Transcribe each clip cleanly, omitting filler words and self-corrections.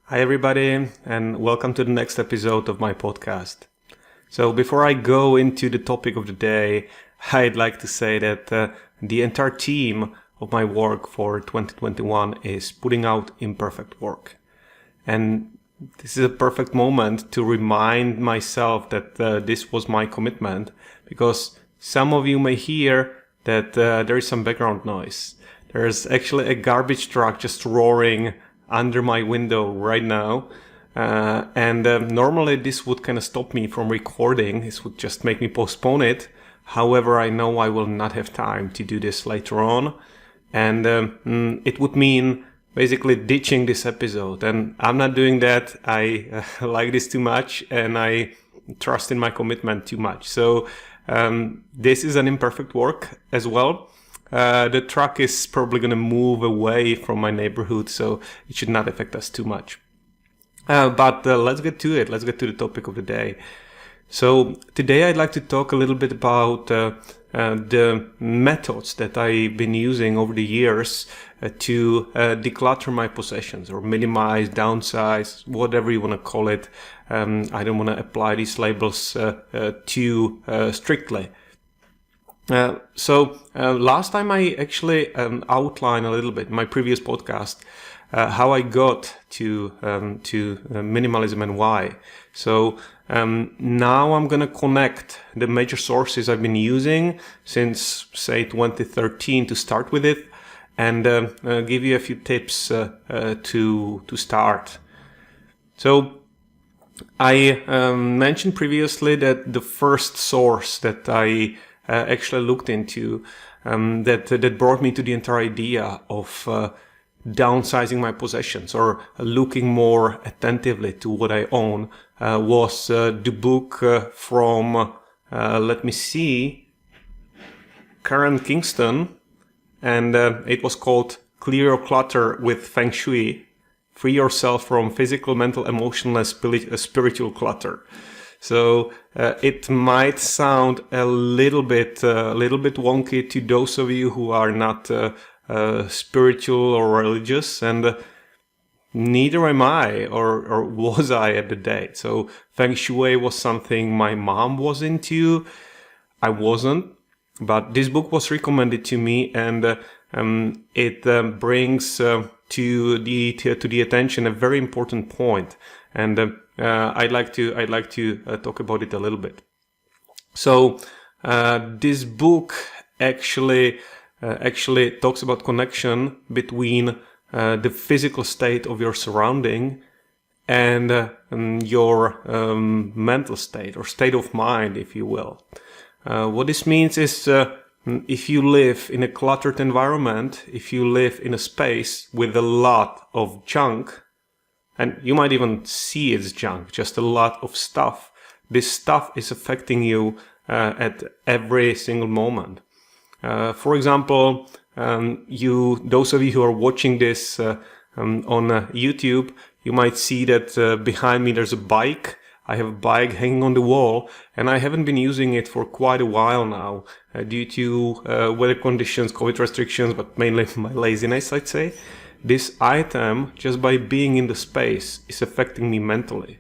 Hi, everybody, and welcome to the next episode of my podcast. So before I go into the topic of the day, I'd like to say that the entire team of my work for 2021 is putting out imperfect work. And this is a perfect moment to remind myself that this was my commitment, because some of you may hear that there is some background noise. There's actually a garbage truck just roaring under my window right now. Normally this would kind of stop me from recording. This would just make me postpone it. However, I know I will not have time to do this later on. And it would mean basically ditching this episode. And I'm not doing that. I like this too much and I trust in my commitment too much. So this is an imperfect work as well. The truck is probably going to move away from my neighborhood, so it should not affect us too much. But let's get to it. Let's get to the topic of the day. So today I'd like to talk a little bit about the methods that I've been using over the years to declutter my possessions, or minimize, downsize, whatever you want to call it. I don't want to apply these labels too strictly. Last time I actually outlined a little bit in my previous podcast how I got to minimalism and why. So now I'm gonna connect the major sources I've been using since say 2013 to start with it, and give you a few tips to start. So I mentioned previously that the first source that I actually looked into that brought me to the entire idea of downsizing my possessions, or looking more attentively to what I own, was the book from Karen Kingston, and it was called Clear Your Clutter with Feng Shui. Free yourself from physical, mental, emotional, and spiritual clutter. So it might sound a little bit wonky to those of you who are not spiritual or religious, and neither am I, or was I at the date. So Feng Shui was something my mom was into. I wasn't, but this book was recommended to me, and it brings to the attention a very important point, and I'd like to talk about it a little bit. So this book actually talks about connection between the physical state of your surrounding and your mental state, or state of mind, if you will. What this means is if you live in a cluttered environment, if you live in a space with a lot of junk, and you might even see it's junk, just a lot of stuff, this stuff is affecting you at every single moment. For example, those of you who are watching this on YouTube, you might see that behind me there's a bike. I have a bike hanging on the wall, and I haven't been using it for quite a while now due to weather conditions, COVID restrictions, but mainly my laziness, I'd say. This item, just by being in the space, is affecting me mentally.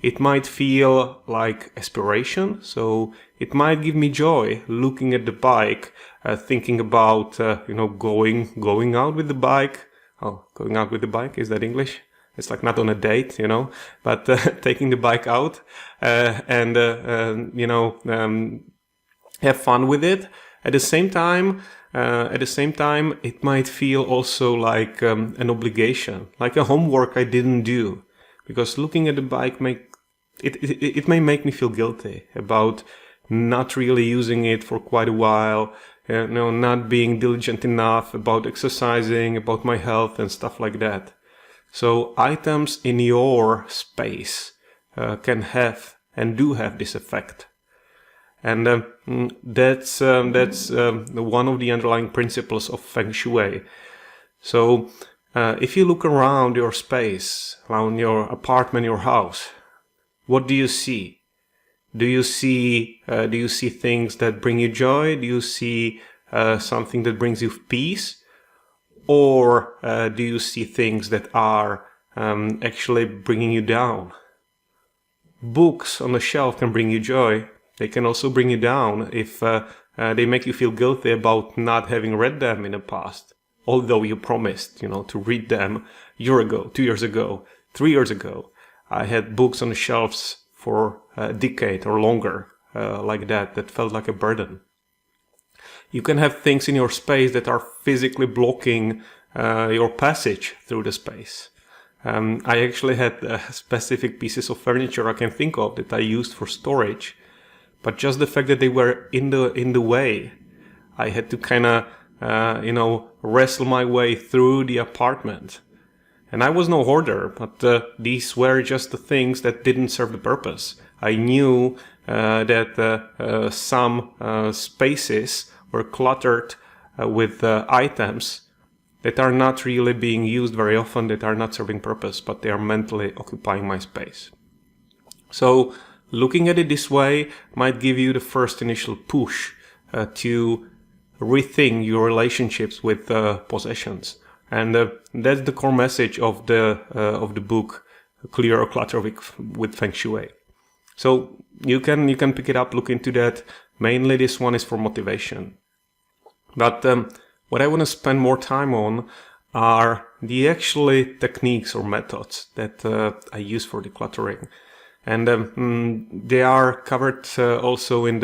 It might feel like aspiration, so it might give me joy looking at the bike, thinking about going out with the bike. Oh, going out with the bike, is that English? It's like not on a date, but taking the bike out and have fun with it. At the same time, it might feel also like an obligation, like a homework I didn't do, because looking at the bike it may make me feel guilty about not really using it for quite a while, not being diligent enough about exercising, about my health and stuff like that. So items in your space can have and do have this effect. And that's one of the underlying principles of Feng Shui. So if you look around your space, around your apartment, your house, what do you see? Do you see things that bring you joy? Do you see something that brings you peace? Or do you see things that are actually bringing you down. Books on the shelf can bring you joy. They can also bring you down if they make you feel guilty about not having read them in the past, although you promised, to read them a year ago, 2 years ago, 3 years ago. I had books on the shelves for a decade or longer, like that felt like a burden. You can have things in your space that are physically blocking your passage through the space. I actually had specific pieces of furniture I can think of that I used for storage, but just the fact that they were in the way, I had to kind of wrestle my way through the apartment. And I was no hoarder, but these were just the things that didn't serve the purpose. I knew that some spaces were cluttered with items that are not really being used very often, that are not serving purpose, but they are mentally occupying my space. So looking at it this way might give you the first initial push to rethink your relationships with possessions. And that's the core message of the book, Clear Clutter with Feng Shui. So you can pick it up, look into that. Mainly this one is for motivation. But what I want to spend more time on are the actually techniques or methods that I use for decluttering. And they are covered also in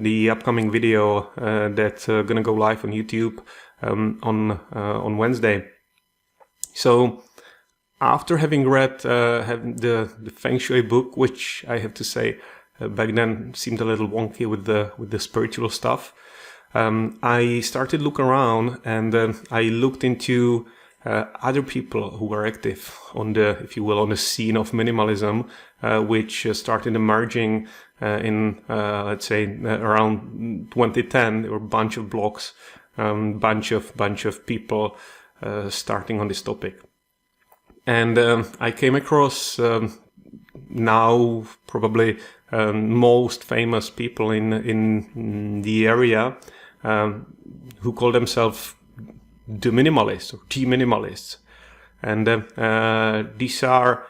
the upcoming video that's gonna go live on YouTube on Wednesday. So after having read the Feng Shui book, which I have to say back then seemed a little wonky with the spiritual stuff, I started looking around and I looked into other people who were active on the scene of minimalism, which started emerging in let's say around 2010. There were a bunch of blogs, bunch of people starting on this topic, and I came across now probably most famous people in the area who call themselves the Minimalists or the Minimalists. And these are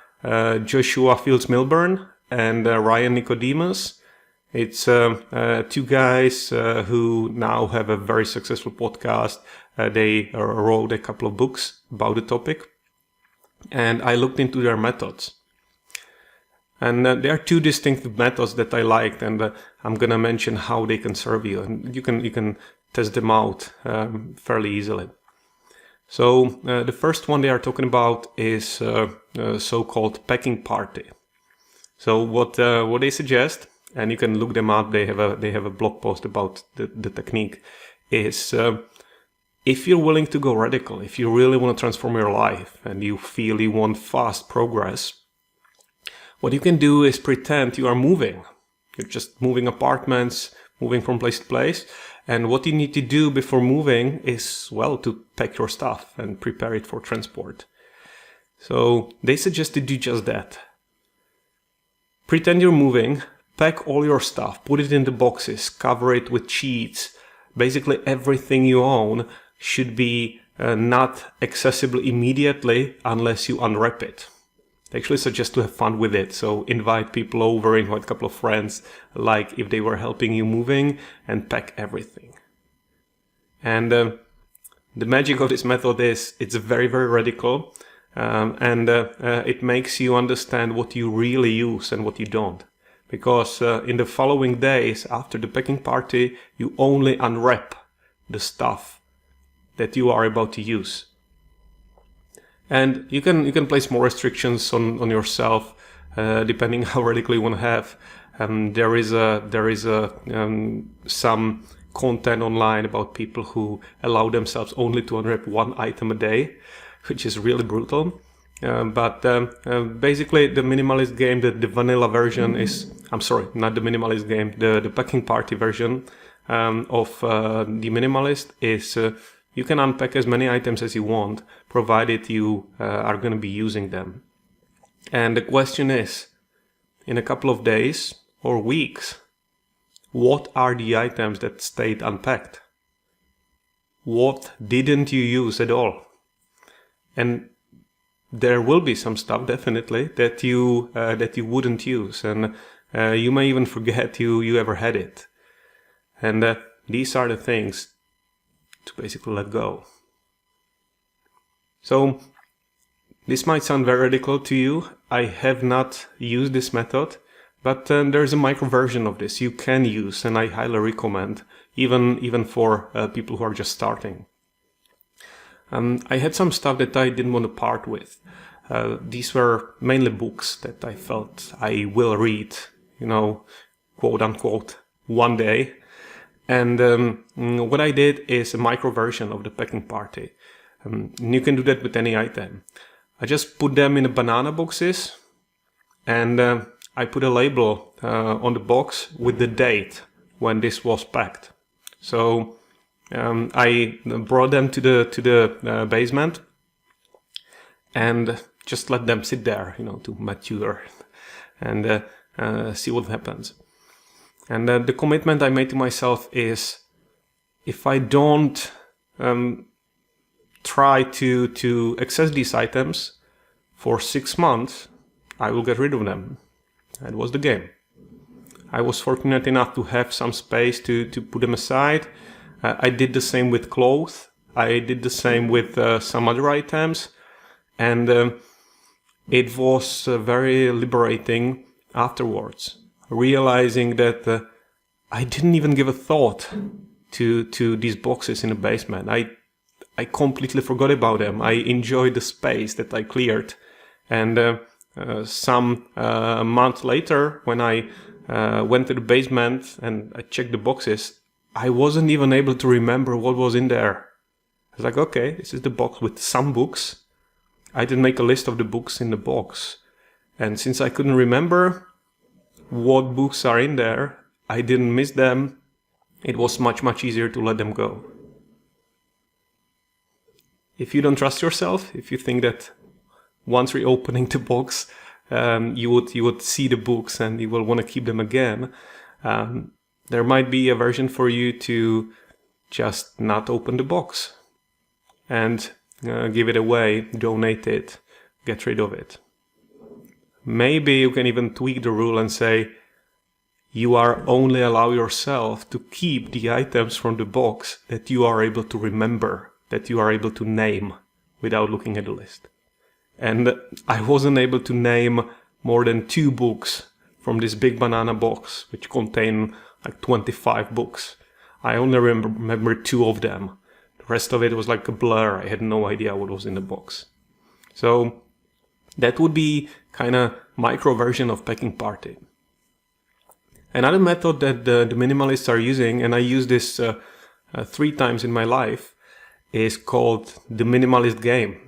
Joshua Fields Millburn and Ryan Nicodemus. It's two guys who now have a very successful podcast. They wrote a couple of books about the topic. And I looked into their methods. And there are two distinctive methods that I liked, and I'm gonna mention how they can serve you, and you can test them out fairly easily. So the first one they are talking about is so-called packing party. So what they suggest, and you can look them up. They have a blog post about the technique. Is if you're willing to go radical, if you really want to transform your life, and you feel you want fast progress, what you can do is pretend you are moving. You're just moving apartments, moving from place to place. And what you need to do before moving is, well, to pack your stuff and prepare it for transport. So they suggest to do just that. Pretend you're moving, pack all your stuff, put it in the boxes, cover it with sheets. Basically everything you own should be not accessible immediately unless you unwrap it. They actually suggest to have fun with it. So invite people over, invite a couple of friends, like if they were helping you moving, and pack everything. And the magic of this method is it's very, very radical. And it makes you understand what you really use and what you don't. Because in the following days after the packing party, you only unwrap the stuff that you are about to use. And you can place more restrictions on yourself depending how radical you want to have. There is some content online about people who allow themselves only to unwrap one item a day, which is really brutal. But basically the Minimalist Game, the vanilla version is, I'm sorry, not the Minimalist Game, the packing party version of the Minimalist is you can unpack as many items as you want, provided you are going to be using them. And the question is, in a couple of days or weeks, what are the items that stayed unpacked? What didn't you use at all? And there will be some stuff definitely that you wouldn't use, and you may even forget you ever had it. And these are the things to basically let go. So this might sound very radical to you. I have not used this method, but there's a micro version of this you can use, and I highly recommend, even for people who are just starting. I had some stuff that I didn't want to part with. These were mainly books that I felt I will read, quote unquote, one day. And what I did is a micro version of the packing party. You can do that with any item. I just put them in banana boxes, and I put a label on the box with the date when this was packed. So I brought them to the basement and just let them sit there, to mature and see what happens. And the commitment I made to myself is, if I don't try to access these items for 6 months, I will get rid of them. That was the game. I was fortunate enough to have some space to put them aside. I did the same with clothes. I did the same with some other items. And it was very liberating afterwards, realizing that I didn't even give a thought to these boxes in the basement. I completely forgot about them. I enjoyed the space that I cleared. And some month later, when I went to the basement and I checked the boxes, I wasn't even able to remember what was in there. I was like, okay, this is the box with some books. I didn't make a list of the books in the box. And since I couldn't remember what books are in there, I didn't miss them. It was much, much easier to let them go. If you don't trust yourself, if you think that once reopening the box, you would see the books and you will want to keep them again, there might be a version for you to just not open the box and give it away, donate it, get rid of it. Maybe you can even tweak the rule and say you are only allow yourself to keep the items from the box that you are able to remember, that you are able to name without looking at the list. And I wasn't able to name more than 2 books from this big banana box, which contain like 25 books. I only remember 2 of them. The rest of it was like a blur. I had no idea what was in the box. So that would be kind of micro version of packing party. Another method that the minimalists are using, and I use this 3 times in my life, is called the Minimalist Game.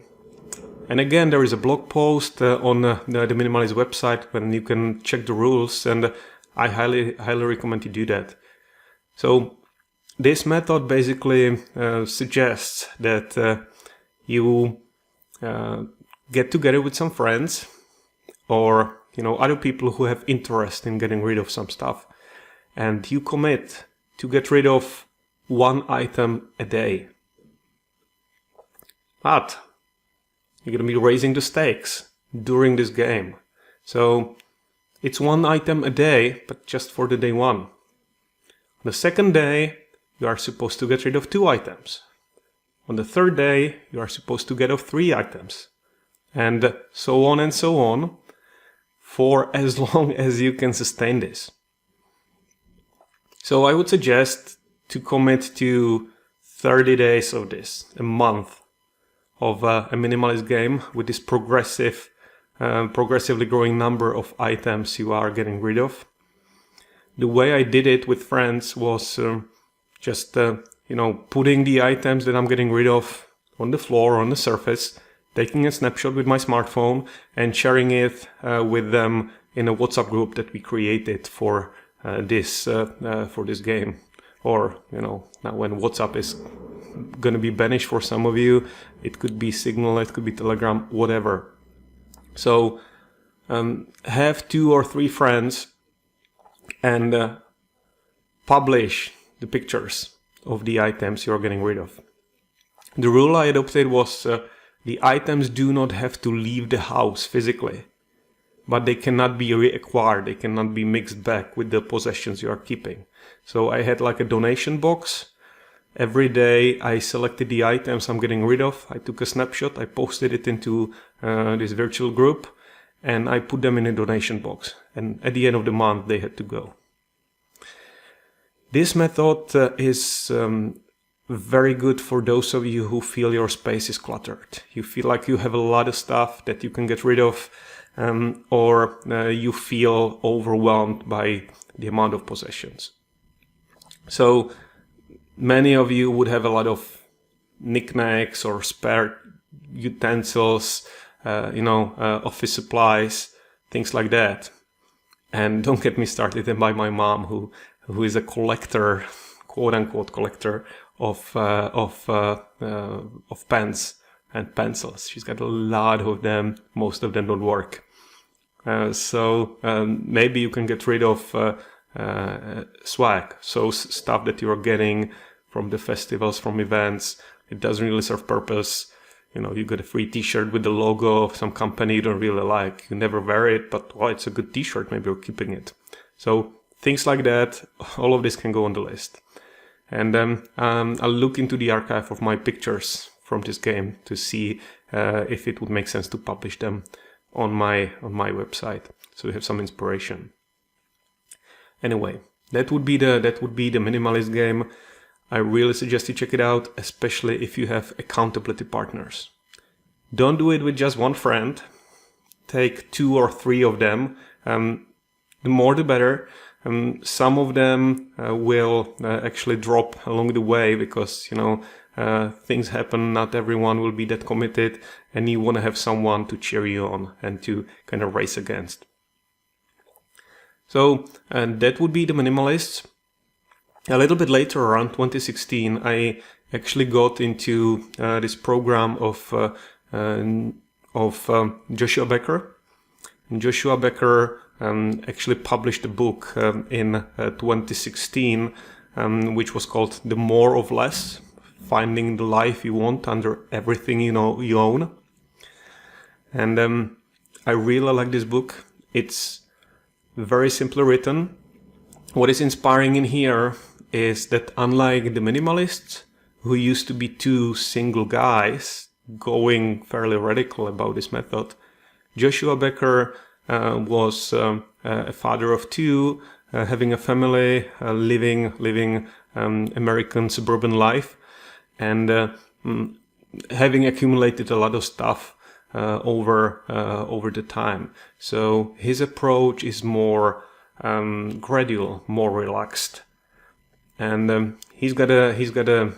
And again, there is a blog post on the Minimalist website when you can check the rules, and I highly recommend you do that. So this method basically suggests that you get together with some friends or other people who have interest in getting rid of some stuff, and you commit to get rid of 1 item a day. But you're going to be raising the stakes during this game. So it's 1 item a day, but just for the day 1. On the second day, you are supposed to get rid of 2 items. On the third day, you are supposed to get rid of 3 items. And so on, for as long as you can sustain this. So I would suggest to commit to 30 days of this, a month of a minimalist game with this progressively growing number of items you are getting rid of. The way I did it with friends was just putting the items that I'm getting rid of on the floor, on the surface, taking a snapshot with my smartphone and sharing it with them in a WhatsApp group that we created for this game. Or, now when WhatsApp is going to be banished for some of you, it could be Signal, it could be Telegram, whatever. So have 2 or 3 friends and publish the pictures of the items you're getting rid of. The rule I adopted was The items do not have to leave the house physically, but they cannot be reacquired. They cannot be mixed back with the possessions you are keeping. So I had like a donation box. Every day I selected the items I'm getting rid of. I took a snapshot, I posted it into this virtual group, and I put them in a donation box. And at the end of the month, they had to go. This method is very good for those of you who feel your space is cluttered. You feel like you have a lot of stuff that you can get rid of, or you feel overwhelmed by the amount of possessions. So many of you would have a lot of knickknacks or spare utensils, office supplies, things like that. And don't get me started by my mom, who is a collector, quote unquote collector of pens and pencils. She's got a lot of them. Most of them don't work. So maybe you can get rid of swag, so stuff that you're getting from the festivals, from events. It doesn't really serve purpose. You got a free t-shirt with the logo of some company you don't really like. You never wear it, but it's a good t-shirt, maybe you're keeping it. So things like that, all of this can go on the list. And I'll look into the archive of my pictures from this game to see if it would make sense to publish them on my website, so you have some inspiration. Anyway, that would be the Minimalist Game. I really suggest you check it out, especially if you have accountability partners. Don't do it with just one friend. Take 2 or 3 of them. The more the better. Some of them will actually drop along the way because, things happen. Not everyone will be that committed, and you want to have someone to cheer you on and to kind of race against. So, and that would be the Minimalists. A little bit later, around 2016, I actually got into this program of Joshua Becker. And Joshua Becker actually published a book in 2016, which was called The More of Less: Finding the Life You Want Under Everything You Own. And I really like this book. It's very simply written. What is inspiring in here is that unlike the Minimalists, who used to be 2 single guys going fairly radical about this method, Joshua Becker was a father of 2, having a family, living American suburban life, and having accumulated a lot of stuff over the time. So his approach is more gradual, more relaxed, and he's got a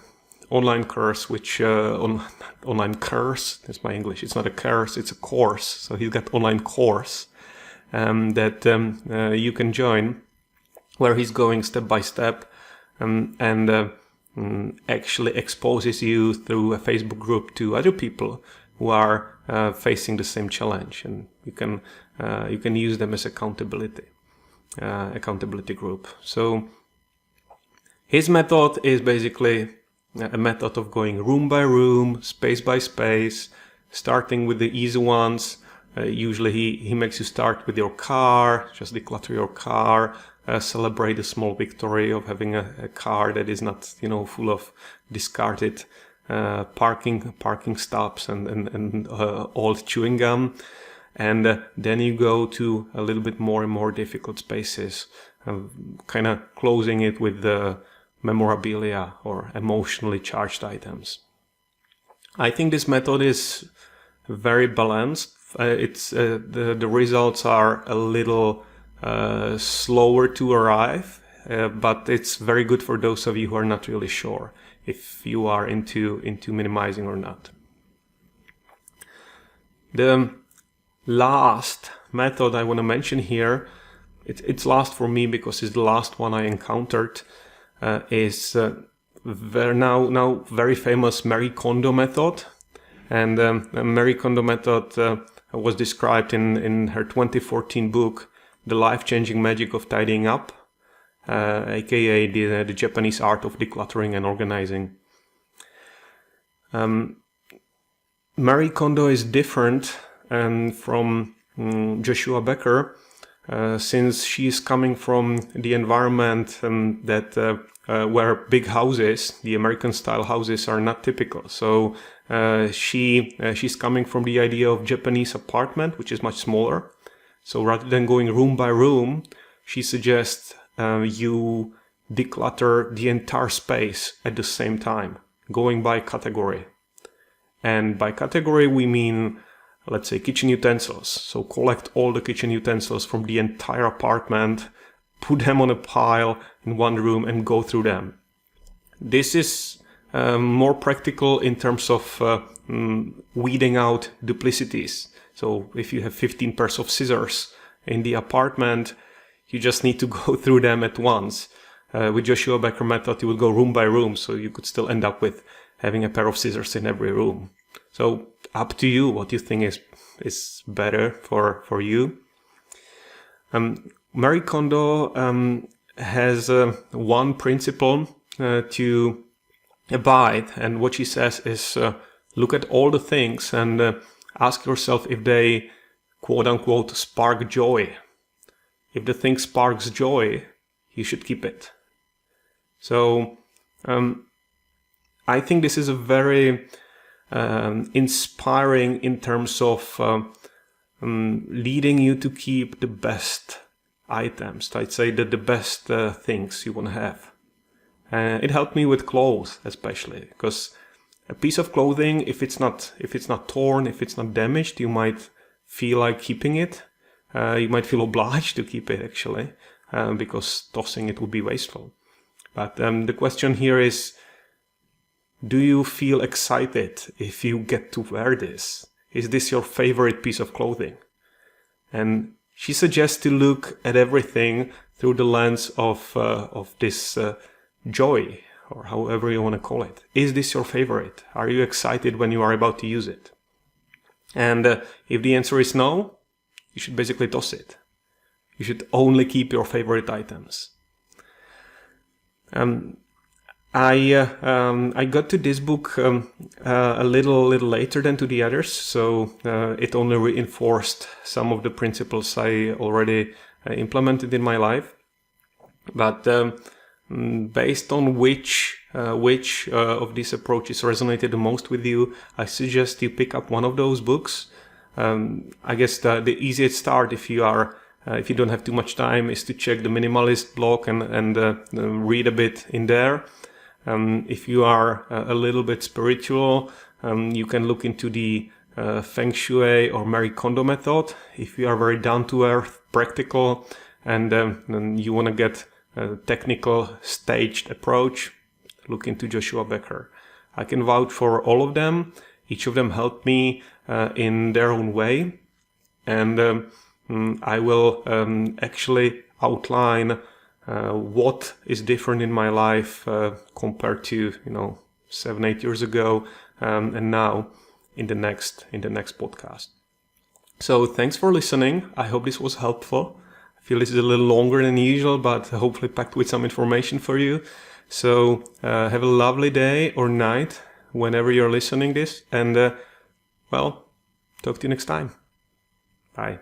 online course, which online course. That's my English. It's not a curse, it's a course. So he's got online course that you can join, where he's going step by step and actually exposes you through a Facebook group to other people who are facing the same challenge, and you can use them as accountability group. So his method is basically a method of going room by room, space by space, starting with the easy ones. Usually he makes you start with your car, just declutter your car, celebrate a small victory of having a car that is not, full of discarded parking stops and old chewing gum. And then you go to a little bit more and more difficult spaces, kind of closing it with the memorabilia or emotionally charged items. I think this method is very balanced. The results are a little slower to arrive, but it's very good for those of you who are not really sure if you are into minimizing or not. The last method I want to mention here, it's last for me because it's the last one I encountered, is now very famous Marie Kondo method. And Marie Kondo method was described in her 2014 book, The Life-Changing Magic of Tidying Up, aka the Japanese art of decluttering and organizing. Marie Kondo is different from Joshua Becker, since she's coming from the environment where big houses, the American style houses, are not typical. So she's coming from the idea of Japanese apartment, which is much smaller. So rather than going room by room, she suggests you declutter the entire space at the same time, going by category. And by category, we mean, let's say, kitchen utensils. So collect all the kitchen utensils from the entire apartment, put them on a pile in one room and go through them. This is more practical in terms of weeding out duplicities. So if you have 15 pairs of scissors in the apartment, you just need to go through them at once. With Joshua Becker method, you will go room by room, so you could still end up with having a pair of scissors in every room. So up to you what you think is better for you. Marie Kondo has one principle to abide, and what she says is look at all the things and ask yourself if they quote-unquote spark joy. If the thing sparks joy, you should keep it. So I think this is a very inspiring in terms of leading you to keep the best items. I'd say that the best things you want to have. It helped me with clothes, especially, because a piece of clothing, if it's not torn, if it's not damaged, you might feel like keeping it. You might feel obliged to keep it, actually, because tossing it would be wasteful. But the question here is, do you feel excited if you get to wear this? Is this your favorite piece of clothing? And she suggests to look at everything through the lens of this joy, or however you want to call it. Is this your favorite? Are you excited when you are about to use it? And if the answer is no, you should basically toss it. You should only keep your favorite items. I got to this book a little later than to the others, so it only reinforced some of the principles I already implemented in my life. But based on which of these approaches resonated the most with you, I suggest you pick up one of those books. I guess the easiest start, if you don't have too much time, is to check the Minimalist blog and read a bit in there. If you are a little bit spiritual, you can look into the Feng Shui or Marie Kondo method. If you are very down-to-earth, practical, and you want to get a technical, staged approach, look into Joshua Becker. I can vouch for all of them. Each of them helped me in their own way. And I will actually outline what is different in my life compared to 7-8 years ago and now in the next podcast. So thanks for listening. I hope this was helpful. I feel this is a little longer than usual, but hopefully packed with some information for you. So have a lovely day or night whenever you're listening this, and talk to you next time. Bye.